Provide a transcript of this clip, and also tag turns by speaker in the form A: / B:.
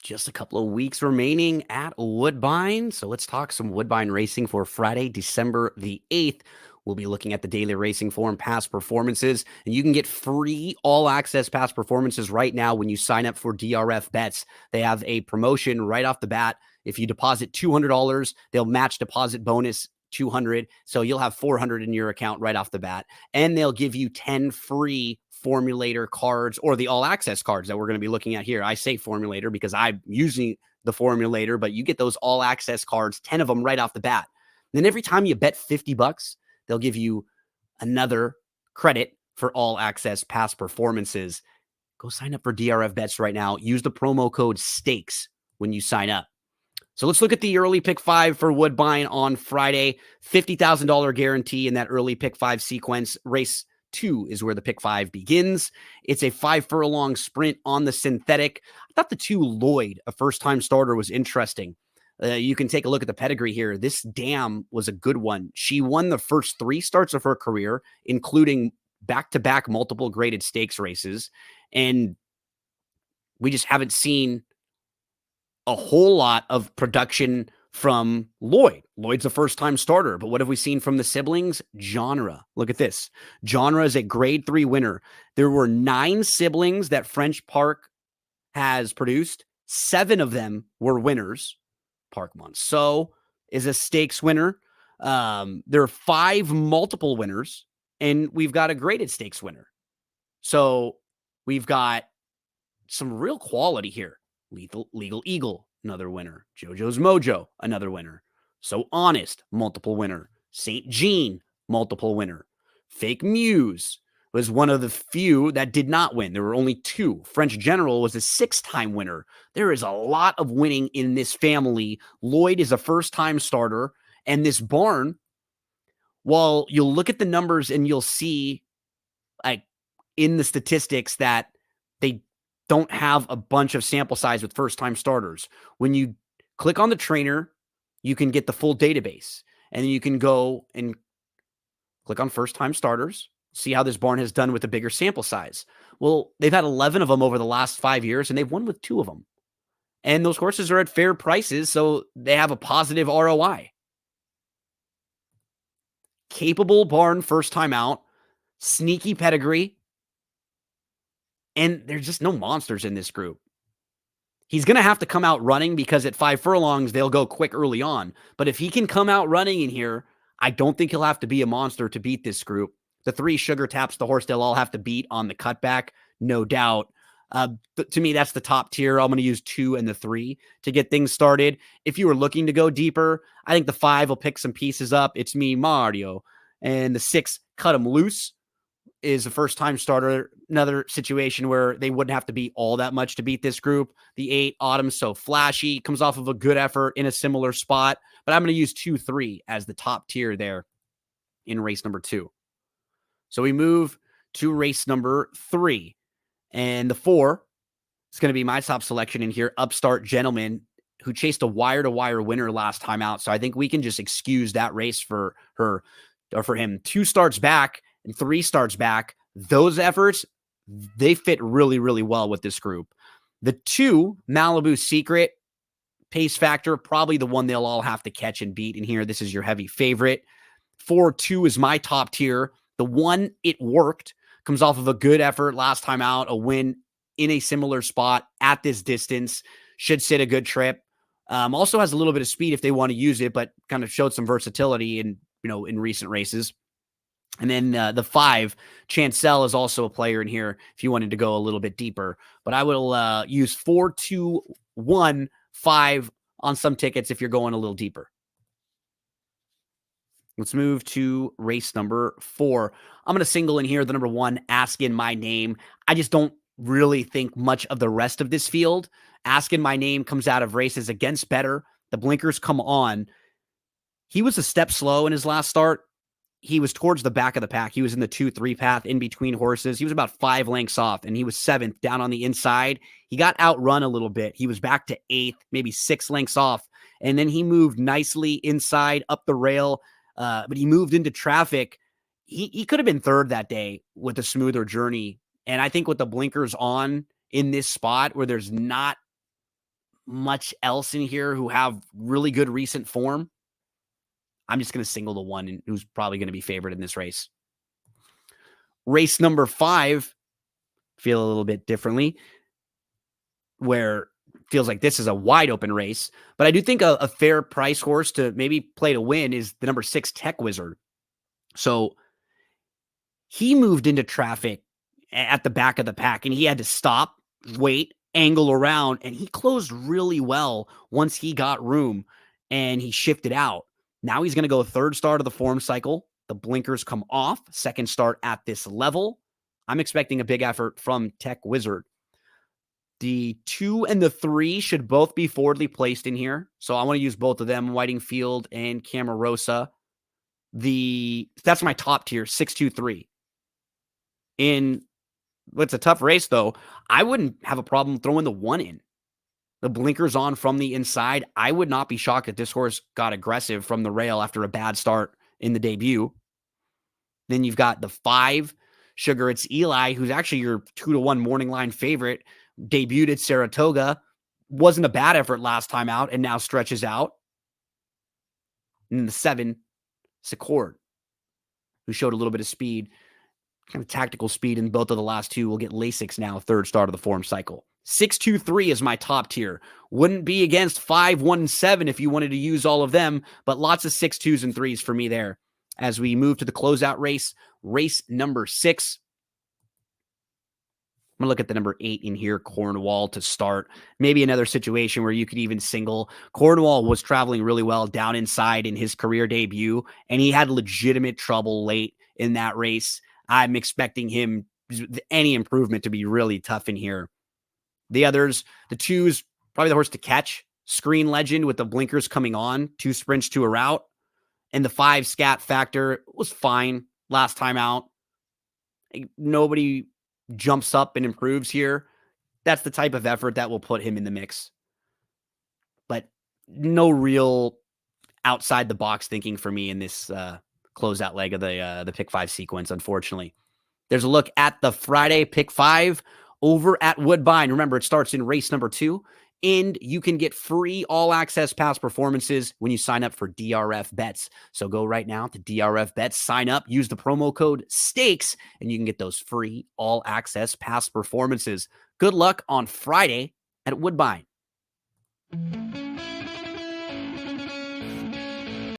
A: Just a couple of weeks remaining at Woodbine. So let's talk some Woodbine racing for Friday, December the 8th. We'll be looking at the daily racing form past performances, and you can get free all access past performances right now when you sign up for DRF Bets. They have a promotion right off the bat. If you deposit $200, they'll match deposit bonus 200. So you'll have 400 in your account right off the bat, and they'll give you 10 free formulator cards or the all access cards that we're going to be looking at here. I say formulator because I'm using the formulator, but you get those all access cards, 10 of them right off the bat. And then every time you bet $50, they'll give you another credit for all access past performances. Go sign up for DRF Bets right now. Use the promo code STAKES when you sign up. So let's look at the early pick 5 for Woodbine on Friday. $50,000 guarantee in that early pick 5 sequence. Race 2 is where the pick 5 begins. It's a 5 furlong sprint on the synthetic. I thought the 2 Lloyd, a first-time starter, was interesting. You can take a look at the pedigree here. This dam was a good one. She won the first 3 starts of her career, including back-to-back multiple graded stakes races. And we just haven't seen a whole lot of production from Lloyd. Lloyd's a first-time starter, but what have we seen from the siblings? Genre. Look at this. Genre is a grade 3 winner. There were 9 siblings that French Park has produced. 7 of them were winners. Park Monceau is a stakes winner. There are 5 multiple winners, and we've got a graded stakes winner. So we've got some real quality here. Legal Eagle, another winner. JoJo's Mojo, another winner. So Honest, multiple winner. St. Jean, multiple winner. Fake Muse was one of the few that did not win. There were only 2. French General was a 6-time winner. There is a lot of winning in this family. Lloyd is a first-time starter. And this barn, while you'll look at the numbers and you'll see, like, in the statistics that they don't have a bunch of sample size with first-time starters. When you click on the trainer, you can get the full database. And then you can go and click on first-time starters, see how this barn has done with a bigger sample size. Well, they've had 11 of them over the last 5 years, and they've won with 2 of them. And those horses are at fair prices, so they have a positive ROI. Capable barn first time out, sneaky pedigree, and there's just no monsters in this group. He's going to have to come out running because at 5 furlongs, they'll go quick early on. But if he can come out running in here, I don't think he'll have to be a monster to beat this group. The 3 Sugar Taps, the horse they'll all have to beat on the cutback, no doubt. To me, that's the top tier. I'm going to use 2 and the 3 to get things started. If you were looking to go deeper, I think the 5 will pick some pieces up. It's Me, Mario. And the 6, Cut 'em Loose, is a first-time starter. Another situation where they wouldn't have to beat all that much to beat this group. The 8, Autumn So Flashy, comes off of a good effort in a similar spot. But I'm going to use 2, 3 as the top tier there in race number 2. So we move to race number 3. And the 4 is going to be my top selection in here, Upstart Gentleman, who chased a wire-to-wire winner last time out. So I think we can just excuse that race for her or for him. 2 starts back and 3 starts back. Those efforts, they fit really, really well with this group. The 2, Malibu Secret, pace factor, probably the one they'll all have to catch and beat in here. This is your heavy favorite. 4-2 is my top tier. The 1, It Worked, comes off of a good effort last time out, a win in a similar spot at this distance, should sit a good trip. Also has a little bit of speed if they want to use it, but kind of showed some versatility in recent races. And then the 5, Chancel, is also a player in here if you wanted to go a little bit deeper. But I will use 4, 2, 1, 5 on some tickets if you're going a little deeper. Let's move to race number 4. I'm going to single in here the number 1, Askin' My Name. I just don't really think much of the rest of this field. Askin' My Name comes out of races against better. The blinkers come on. He was a step slow in his last start. he was towards the back of the pack. He was in the 2-3 path in between horses. He was about 5 lengths off, and he was 7th down on the inside. He got outrun a little bit. He was back to 8th, maybe 6 lengths off, and then he moved nicely inside up the rail, but he moved into traffic. He could have been 3rd that day with a smoother journey, and I think with the blinkers on in this spot where there's not much else in here who have really good recent form, I'm just going to single the one who's probably going to be favored in this race. Race number 5, feel a little bit differently, where it feels like this is a wide open race. But I do think a fair price horse to maybe play to win is the number 6 Tech Wizard. So he moved into traffic at the back of the pack, and he had to stop, wait, angle around, and he closed really well once he got room and he shifted out. Now he's going to go 3rd start of the form cycle. The blinkers come off, 2nd start at this level. I'm expecting a big effort from Tech Wizard. The 2 and the 3 should both be forwardly placed in here. So I want to use both of them, Whitingfield and Camarosa. That's my top tier, 6, 2, 3. In what's a tough race, though, I wouldn't have a problem throwing the 1 in. The blinkers on from the inside. I would not be shocked if this horse got aggressive from the rail after a bad start in the debut. Then you've got the 5, Sugar It's Eli, who's actually your 2-1 morning line favorite. Debuted at Saratoga. Wasn't a bad effort last time out and now stretches out. And the 7, Secord, who showed a little bit of speed, kind of tactical speed in both of the last 2. Will get Lasix now, 3rd start of the form cycle. 6, 2, 3 is my top tier. Wouldn't be against 5, 1, and 7 if you wanted to use all of them, but lots of 6, 2s, and 3s for me there. As we move to the closeout race, race number 6. I'm going to look at the number 8 in here, Cornwall, to start. Maybe another situation where you could even single. Cornwall was traveling really well down inside in his career debut, and he had legitimate trouble late in that race. I'm expecting him, any improvement, to be really tough in here. The others, the 2's, probably the horse to catch. Screen Legend with the blinkers coming on, 2 sprints to a route. And the 5, Scat Factor, was fine last time out. Nobody jumps up and improves here. That's the type of effort that will put him in the mix. But no real outside the box thinking for me in this closeout leg of the pick 5 sequence, unfortunately. There's a look at the Friday pick 5 over at Woodbine. Remember, it starts in race number 2, and you can get free all-access past performances when you sign up for DRF Bets. So go right now to DRF Bets, sign up, use the promo code STAKES, and you can get those free all-access past performances. Good luck on Friday at Woodbine.